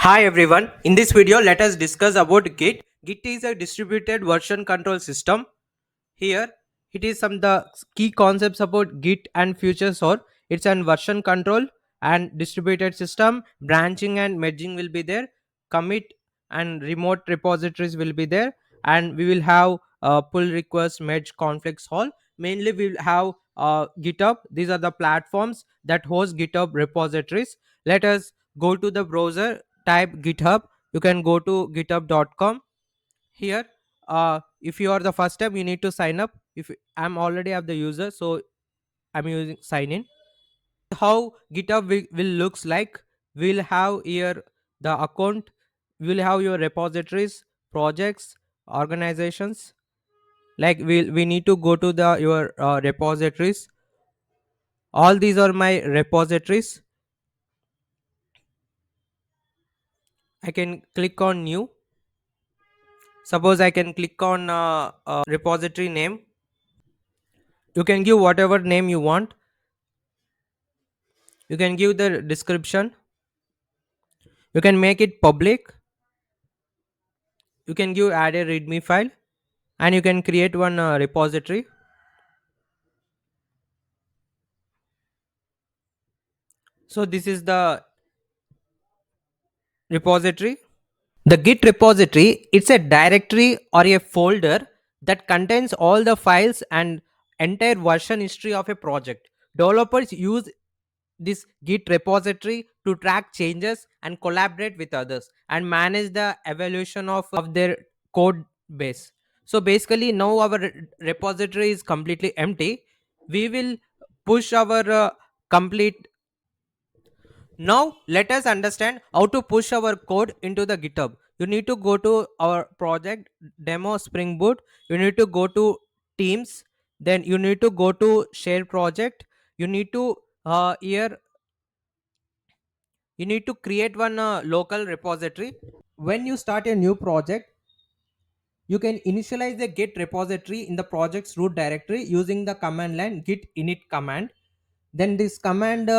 Hi everyone, in this video let us discuss about Git. Git is a distributed version control system. Here it is some the key concepts about Git and features or it's an version control and distributed system, branching and merging will be there, commit and remote repositories will be there, and we will have pull request, merge conflicts all. Mainly we will have GitHub. These are the platforms that host GitHub repositories. Let us go to the browser, type GitHub. You can go to github.com. Here if you are the first time, you need to sign up. If I'm already have the user, so I'm using sign in. How GitHub will looks like, we'll have here the account, we'll have your repositories, projects, organizations. Like we need to go to the your repositories. All these are my repositories. I can click on new. Suppose I can click on repository name. You can give whatever name you want. You can give the description. You can make it public. You can give add a readme file, and you can create one repository. So this is the repository. The Git repository, it's a directory or a folder that contains all the files and entire version history of a project. Developers use this Git repository to track changes and collaborate with others and manage the evaluation of their code base. So basically now our repository is completely empty. We will push our complete. Now let us understand how to push our code into the GitHub. You need to go to our project demo Spring Boot. You need to go to Teams. Then you need to go to Share Project. You need to here you need to create one local repository. When you start a new project, you can initialize the Git repository in the project's root directory using the command line git init command. Then this command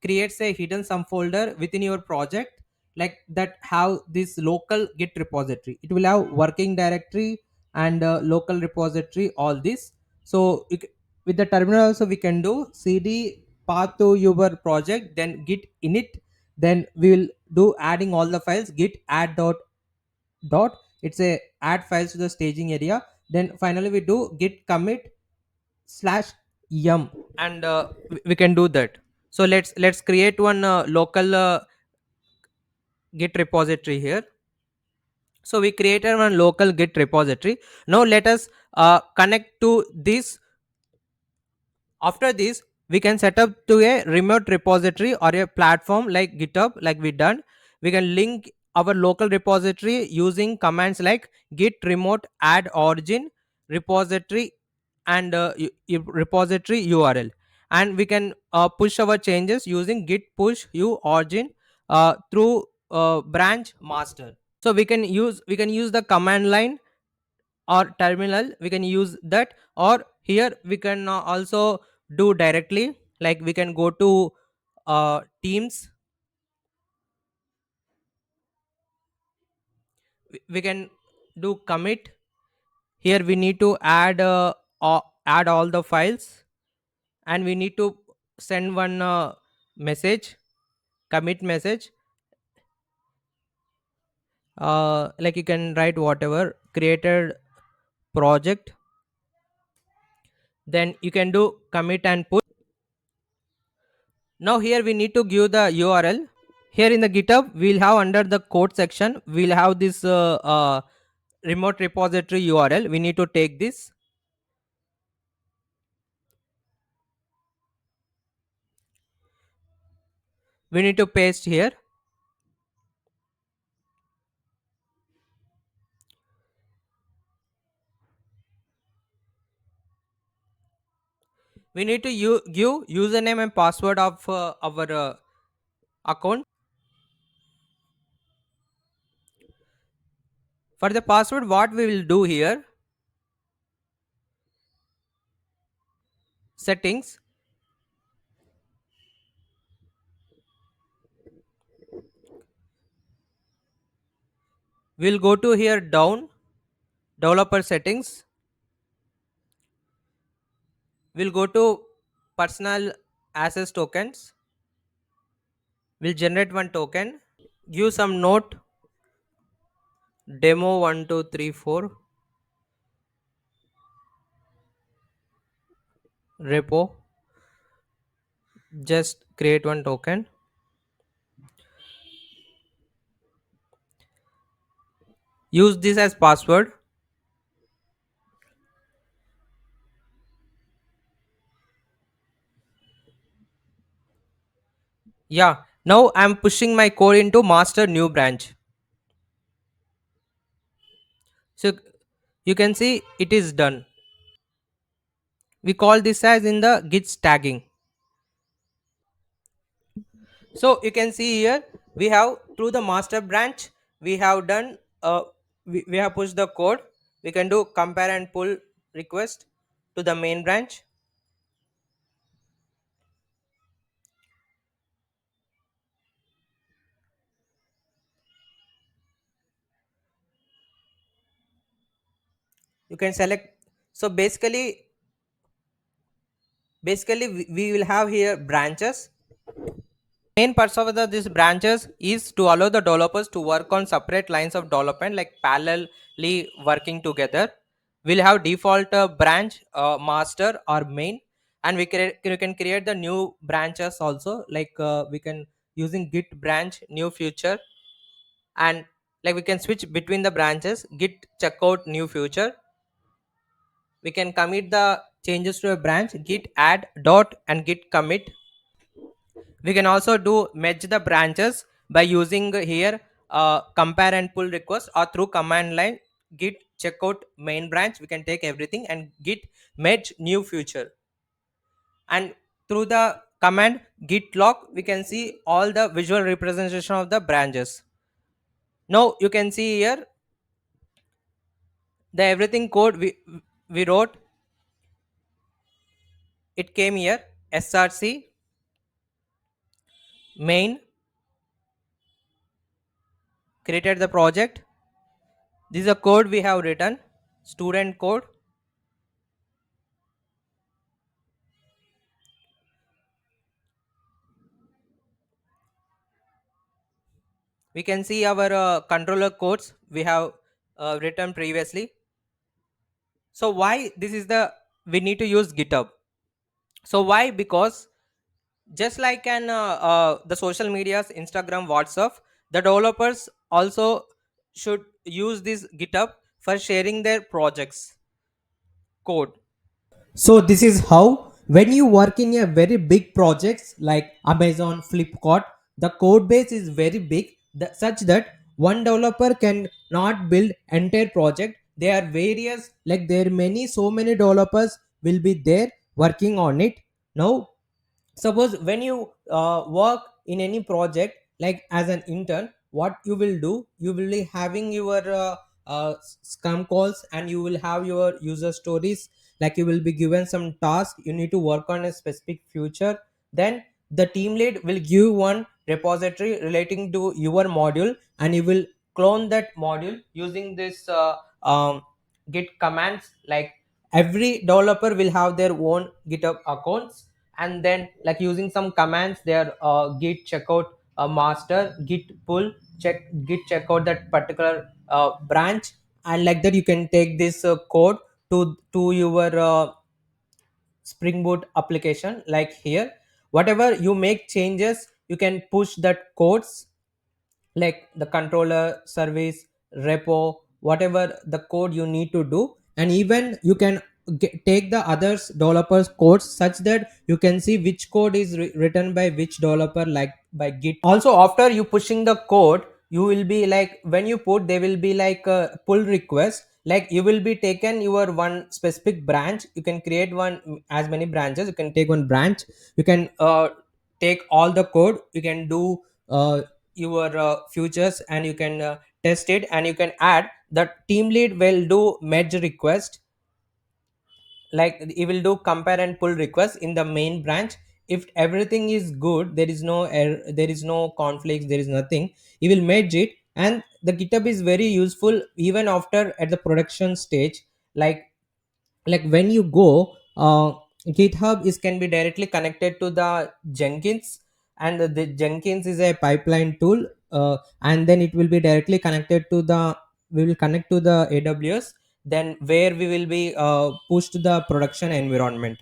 creates a hidden sum folder within your project, like that have this local Git repository. It will have working directory and local repository, all this. So with the terminal also we can do cd path to your project, then git init, then we will do adding all the files, git add dot, it's a add files to the staging area. Then finally we do git commit slash yum, and we can do that. So let's create one local git repository here. So we created one local git repository. Now let us connect to this. After this, we can set up to a remote repository or a platform like GitHub, like we done. We can link our local repository using commands like git remote add origin repository and repository URL, and we can push our changes using git push u origin through branch master. So we can use the command line or terminal, we can use that, or here we can also do directly, like we can go to teams. We can do commit. Here we need to add all the files, and we need to send one message, commit message. Like you can write whatever created project, then you can do commit and push. Now here we need to give the URL. Here in the GitHub we'll have under the code section, we'll have this remote repository URL. We need to take this. We need to paste here. We need to give username and password of our account. For the password, what we will do here, settings. We'll go to here down, developer settings. We'll go to personal access tokens. We'll generate one token. Give some note demo 1234 repo. Just create one token. Use this as password. Yeah. Now I'm pushing my code into master new branch. So you can see it is done. We call this as in the git tagging. So you can see here we have through the master branch we have done we have pushed the code. We can do compare and pull request to the main branch. You can select. So basically we will have here branches. Main purpose of these branches is to allow the developers to work on separate lines of development like parallelly working together. We'll have default branch master or main, and we can create the new branches also, like we can using git branch new feature, and like we can switch between the branches. Git checkout new feature, we can commit the changes to a branch, git add dot and git commit. We can also do merge the branches by using here compare and pull request, or through command line git checkout main branch we can take everything and git merge new feature, and through the command git log we can see all the visual representation of the branches. Now you can see here the everything code we wrote, it came here src main, created the project. This is a code we have written, student code. We can see our controller codes we have written previously. So why this is the we need to use GitHub? So why? Because just like an the social medias, Instagram, WhatsApp, the developers also should use this GitHub for sharing their projects code. So this is how when you work in a very big projects like Amazon, Flipkart, the code base is very big, such that one developer can not build entire project. There are various, like there are many, so many developers will be there working on it. Now suppose when you work in any project like as an intern, what you will do, you will be having your scrum calls, and you will have your user stories, like you will be given some task, you need to work on a specific future. Then the team lead will give one repository relating to your module, and you will clone that module using this git commands. Like every developer will have their own GitHub accounts, and then like using some commands there, git checkout master, git pull git checkout that particular branch, and like that you can take this code to your spring boot application. Like here whatever you make changes, you can push that codes, like the controller service repo, whatever the code you need to do. And even you can take the others developers codes, such that you can see which code is written by which developer, like by git. Also after you pushing the code, you will be like when you put, there will be like a pull request, like you will be taken your one specific branch. You can create one as many branches, you can take one branch, you can take all the code, you can do your futures, and you can test it, and you can add. The team lead will do merge request, like he will do compare and pull request in the main branch. If everything is good, there is no error, there is no conflicts, there is nothing, he will merge it, And the GitHub is very useful even after at the production stage. Like like when you go, GitHub is can be directly connected to the Jenkins, and the Jenkins is a pipeline tool, and then it will be directly connected to the, we will connect to the AWS, then where we will be pushed to the production environment.